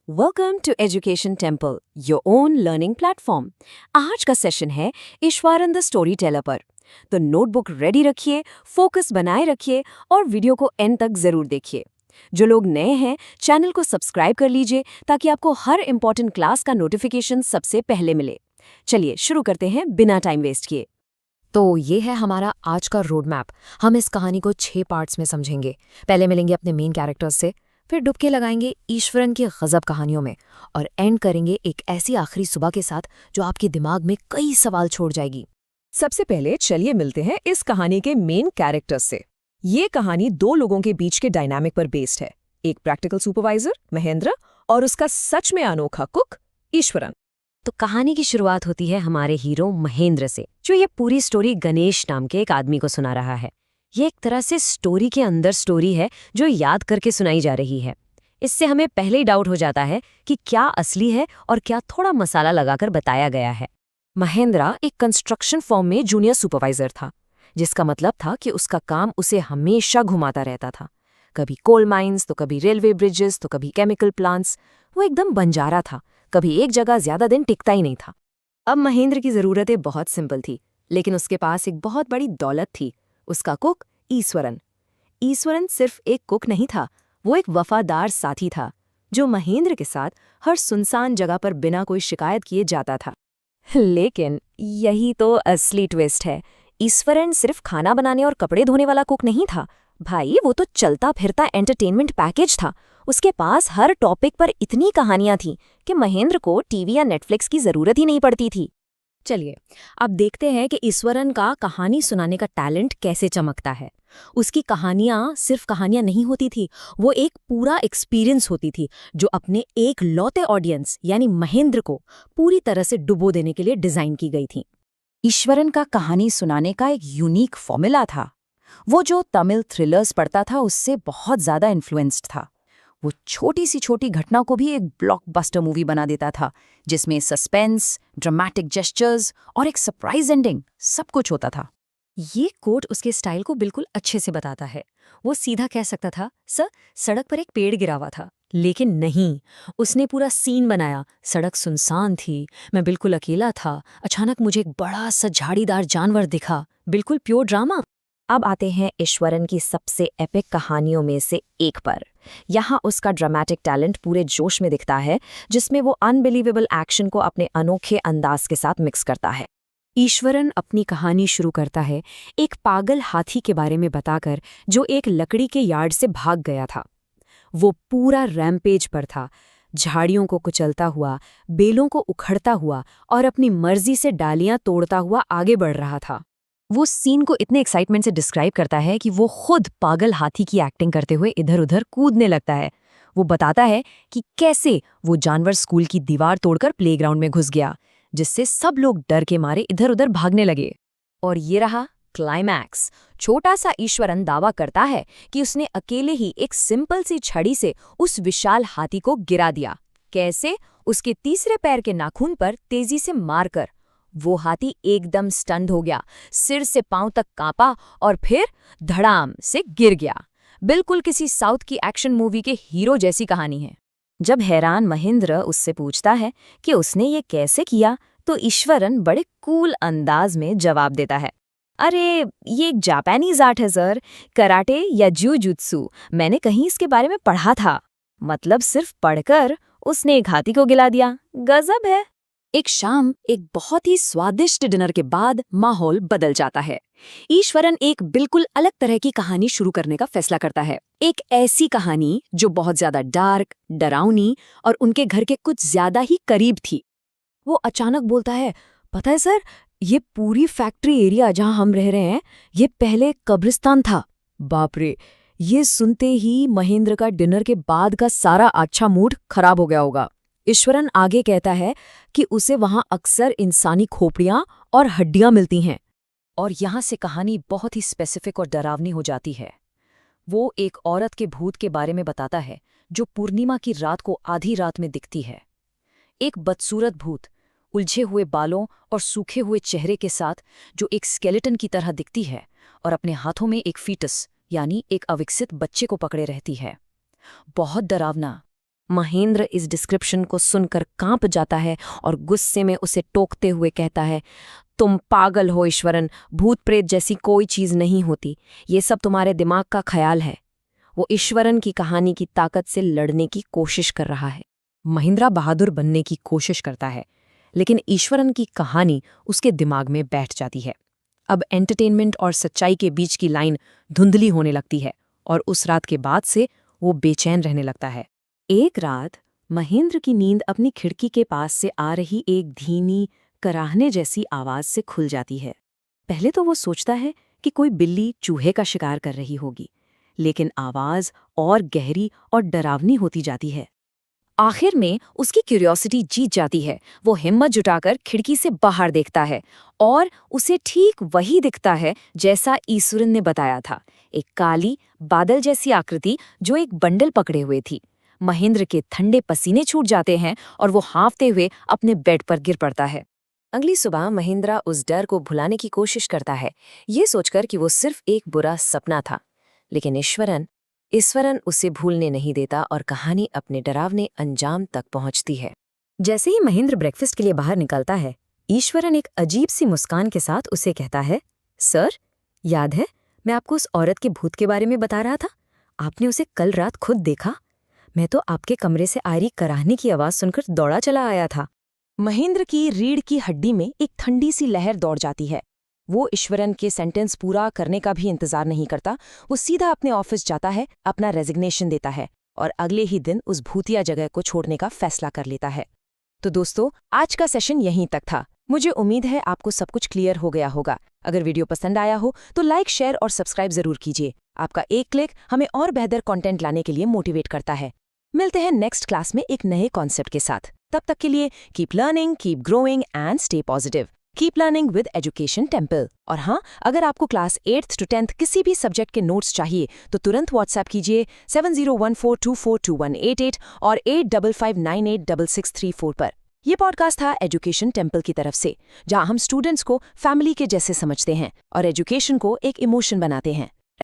Welcome to education temple, your own learning platform. आज का session है ईश्वरन द स्टोरी टेलर पर। तो नोटबुक रेडी रखिए, फोकस बनाए रखिए और वीडियो को एंड तक जरूर देखिए। जो लोग नए हैं, चैनल को सब्सक्राइब कर लीजिए ताकि आपको हर इंपॉर्टेंट क्लास का नोटिफिकेशन सबसे पहले मिले। चलिए शुरू करते हैं बिना टाइम वेस्ट किए। तो ये है हमारा आज का रोड मैप। हम इस कहानी को 6 पार्ट्स में समझेंगे। पहले मिलेंगे अपने मेन कैरेक्टर्स से, फिर डुबके लगाएंगे ईश्वरन की गजब कहानियों में और एंड करेंगे एक ऐसी आखिरी सुबह के साथ जो आपके दिमाग में कई सवाल छोड़ जाएगी। सबसे पहले चलिए मिलते हैं इस कहानी के मेन कैरेक्टर्स से। ये कहानी दो लोगों के बीच के डायनामिक पर बेस्ड है, एक प्रैक्टिकल सुपरवाइजर महेंद्र और उसका सच में अनोखा कुक ईश्वरन। तो कहानी की शुरुआत होती है हमारे हीरो महेंद्र से, जो ये पूरी स्टोरी गणेश नाम के एक आदमी को सुना रहा है। ये एक तरह से स्टोरी के अंदर स्टोरी है जो याद करके सुनाई जा रही है। इससे हमें पहले ही डाउट हो जाता है कि क्या असली है और क्या थोड़ा मसाला लगाकर बताया गया है। महेंद्र एक कंस्ट्रक्शन फर्म में जूनियर सुपरवाइजर था, जिसका मतलब था कि उसका काम उसे हमेशा घुमाता रहता था। कभी कोल माइंस, तो कभी रेलवे ब्रिजेस, तो कभी केमिकल प्लांट्स। वो एकदम बंजारा था, कभी एक जगह ज्यादा दिन टिकता ही नहीं था। अब महेंद्र की जरूरतें बहुत सिंपल थी, लेकिन उसके पास एक बहुत बड़ी दौलत थी, उसका कुक ईश्वरन। ईश्वरन सिर्फ एक कुक नहीं था, वो एक वफादार साथी था जो महेंद्र के साथ हर सुनसान जगह पर बिना कोई शिकायत किए जाता था। लेकिन यही तो असली ट्विस्ट है। ईश्वरन सिर्फ खाना बनाने और कपड़े धोने वाला कुक नहीं था भाई, वो तो चलता फिरता एंटरटेनमेंट पैकेज था। उसके पास हर टॉपिक पर इतनी कहानियां थीं कि महेंद्र को टीवी या नेटफ्लिक्स की जरूरत ही नहीं पड़ती थी। चलिए अब देखते हैं कि ईश्वरन का कहानी सुनाने का टैलेंट कैसे चमकता है। उसकी कहानियां सिर्फ कहानियां नहीं होती थी, वो एक पूरा एक्सपीरियंस होती थी जो अपने एक लौते ऑडियंस यानी महेंद्र को पूरी तरह से डुबो देने के लिए डिजाइन की गई थी। ईश्वरन का कहानी सुनाने का एक यूनिक फॉर्मूला था। वो जो तमिल थ्रिलर्स पढ़ता था उससे बहुत ज्यादा इन्फ्लुएंस्ड था। वो छोटी सी छोटी घटना को भी एक ब्लॉकबस्टर मूवी बना देता था, जिसमें सस्पेंस, ड्रामेटिक जेस्चर्स और एक सरप्राइज एंडिंग सब कुछ होता था। ये कोट उसके स्टाइल को बिल्कुल अच्छे से बताता है। वो सीधा कह सकता था, सर सड़क पर एक पेड़ गिरा हुआ था, लेकिन नहीं, उसने पूरा सीन बनाया। सड़क सुनसान थी, मैं बिल्कुल अकेला था, अचानक मुझे एक बड़ा सा झाड़ीदार जानवर दिखा। बिल्कुल प्योर ड्रामा। अब आते हैं ईश्वरन की सबसे एपिक कहानियों में से एक पर। यहाँ उसका ड्रामेटिक टैलेंट पूरे जोश में दिखता है, जिसमें वो अनबिलीवेबल एक्शन को अपने अनोखे अंदाज के साथ मिक्स करता है। ईश्वरन अपनी कहानी शुरू करता है एक पागल हाथी के बारे में बताकर, जो एक लकड़ी के यार्ड से भाग गया था। वो पूरा रैम्पेज पर था, झाड़ियों को कुचलता हुआ, बेलों को उखड़ता हुआ और अपनी मर्जी से डालियां तोड़ता हुआ आगे बढ़ रहा था। वो सीन को इतने एक्साइटमेंट से डिस्क्राइब करता है कि वो खुद पागल हाथी की एक्टिंग करते हुए इधर उधर कूदने लगता है। वो बताता है कि कैसे वो जानवर स्कूल की दीवार तोड़कर प्लेग्राउंड में घुस गया, जिससे सब लोग डर के मारे इधर उधर भागने लगे। और ये रहा क्लाइमैक्स। छोटा सा ईश्वरन दावा करता है कि उसने अकेले ही एक सिंपल सी छड़ी से उस विशाल हाथी को गिरा दिया। कैसे? उसके तीसरे पैर के नाखून पर तेजी से मारकर। वो हाथी एकदम स्टन्ड हो गया, सिर से पांव तक कांपा और फिर धड़ाम से गिर गया। बिल्कुल किसी साउथ की एक्शन मूवी के हीरो जैसी कहानी है। जब हैरान महेंद्र उससे पूछता है कि उसने ये कैसे किया, तो ईश्वरन बड़े कूल अंदाज में जवाब देता है, अरे ये एक जापानीज आर्ट है सर, कराटे या जूजुत्सु। मैंने कहीं इसके बारे में पढ़ा था। मतलब सिर्फ पढ़कर उसने एक हाथी को गिला दिया। गजब है। एक शाम एक बहुत ही स्वादिष्ट डिनर के बाद माहौल बदल जाता है। ईश्वरन एक बिल्कुल अलग तरह की कहानी शुरू करने का फैसला करता है। एक ऐसी कहानी जो बहुत ज्यादा डार्क, डरावनी और उनके घर के कुछ ज्यादा ही करीब थी। वो अचानक बोलता है, पता है सर, ये पूरी फैक्ट्री एरिया जहां हम रह रहे हैं, ये पहले कब्रिस्तान था। बाप रे! ये सुनते ही महेंद्र का डिनर के बाद का सारा अच्छा मूड खराब हो गया होगा। ईश्वरन आगे कहता है कि उसे वहां अक्सर इंसानी खोपड़ियां और हड्डियां मिलती हैं। और यहां से कहानी बहुत ही स्पेसिफिक और डरावनी हो जाती है। वो एक औरत के भूत के बारे में बताता है, जो पूर्णिमा की रात को आधी रात में दिखती है। एक बदसूरत भूत, उलझे हुए बालों और सूखे हुए चेहरे के साथ, जो एक स्केलेटन की तरह दिखती है और अपने हाथों में एक फीटस यानी एक अविकसित बच्चे को पकड़े रहती है। बहुत डरावना। महेंद्र इस डिस्क्रिप्शन को सुनकर कांप जाता है और गुस्से में उसे टोकते हुए कहता है, तुम पागल हो ईश्वरन, भूत प्रेत जैसी कोई चीज नहीं होती, ये सब तुम्हारे दिमाग का ख्याल है। वो ईश्वरन की कहानी की ताकत से लड़ने की कोशिश कर रहा है। महिंद्रा बहादुर बनने की कोशिश करता है, लेकिन ईश्वरन की कहानी उसके दिमाग में बैठ जाती है। अब एंटरटेनमेंट और सच्चाई के बीच की लाइन धुंधली होने लगती है और उस रात के बाद से वो बेचैन रहने लगता है। एक रात महेंद्र की नींद अपनी खिड़की के पास से आ रही एक धीमी कराहने जैसी आवाज से खुल जाती है। पहले तो वो सोचता है कि कोई बिल्ली चूहे का शिकार कर रही होगी, लेकिन आवाज और गहरी और डरावनी होती जाती है। आखिर में उसकी क्यूरियोसिटी जीत जाती है। वो हिम्मत जुटाकर खिड़की से बाहर देखता है और उसे ठीक वही दिखता है जैसा ईश्वरन ने बताया था, एक काली बादल जैसी आकृति जो एक बंडल पकड़े हुए थी। महेंद्र के ठंडे पसीने छूट जाते हैं और वो हाँफते हुए अपने बेड पर गिर पड़ता है। अगली सुबह महेंद्र उस डर को भुलाने की कोशिश करता है, ये सोचकर कि वो सिर्फ एक बुरा सपना था। लेकिन ईश्वरन उसे भूलने नहीं देता और कहानी अपने डरावने अंजाम तक पहुंचती है। जैसे ही महेंद्र ब्रेकफास्ट के लिए बाहर निकलता है, ईश्वरन एक अजीब सी मुस्कान के साथ उसे कहता है, सर, याद है मैं आपको उस औरत के भूत के बारे में बता रहा था? आपने उसे कल रात खुद देखा? मैं तो आपके कमरे से आ रही कराहने की आवाज सुनकर दौड़ा चला आया था। महेंद्र की रीढ़ की हड्डी में एक ठंडी सी लहर दौड़ जाती है। वो ईश्वरन के सेंटेंस पूरा करने का भी इंतजार नहीं करता। वो सीधा अपने ऑफिस जाता है, अपना रेजिग्नेशन देता है और अगले ही दिन उस भूतिया जगह को छोड़ने का फैसला कर लेता है। तो दोस्तों, आज का सेशन यहीं तक था। मुझे उम्मीद है आपको सब कुछ क्लियर हो गया होगा। अगर वीडियो पसंद आया हो तो लाइक, शेयर और सब्सक्राइब जरूर कीजिए। आपका एक क्लिक हमें और बेहतर कंटेंट लाने के लिए मोटिवेट करता है। मिलते हैं नेक्स्ट क्लास में एक नए कॉन्सेप्ट के साथ। तब तक के लिए keep learning, keep growing and stay positive. Keep learning with education temple. और हाँ, अगर आपको क्लास 8th to 10th किसी भी सब्जेक्ट के नोट्स चाहिए तो तुरंत व्हाट्सएप कीजिए 7014242188 और 85598663 पर। यह पॉडकास्ट था एजुकेशन टेम्पल की तरफ से, जहां हम स्टूडेंट्स को फैमिली के जैसे समझते हैं और एजुकेशन को एक इमोशन बनाते हैं।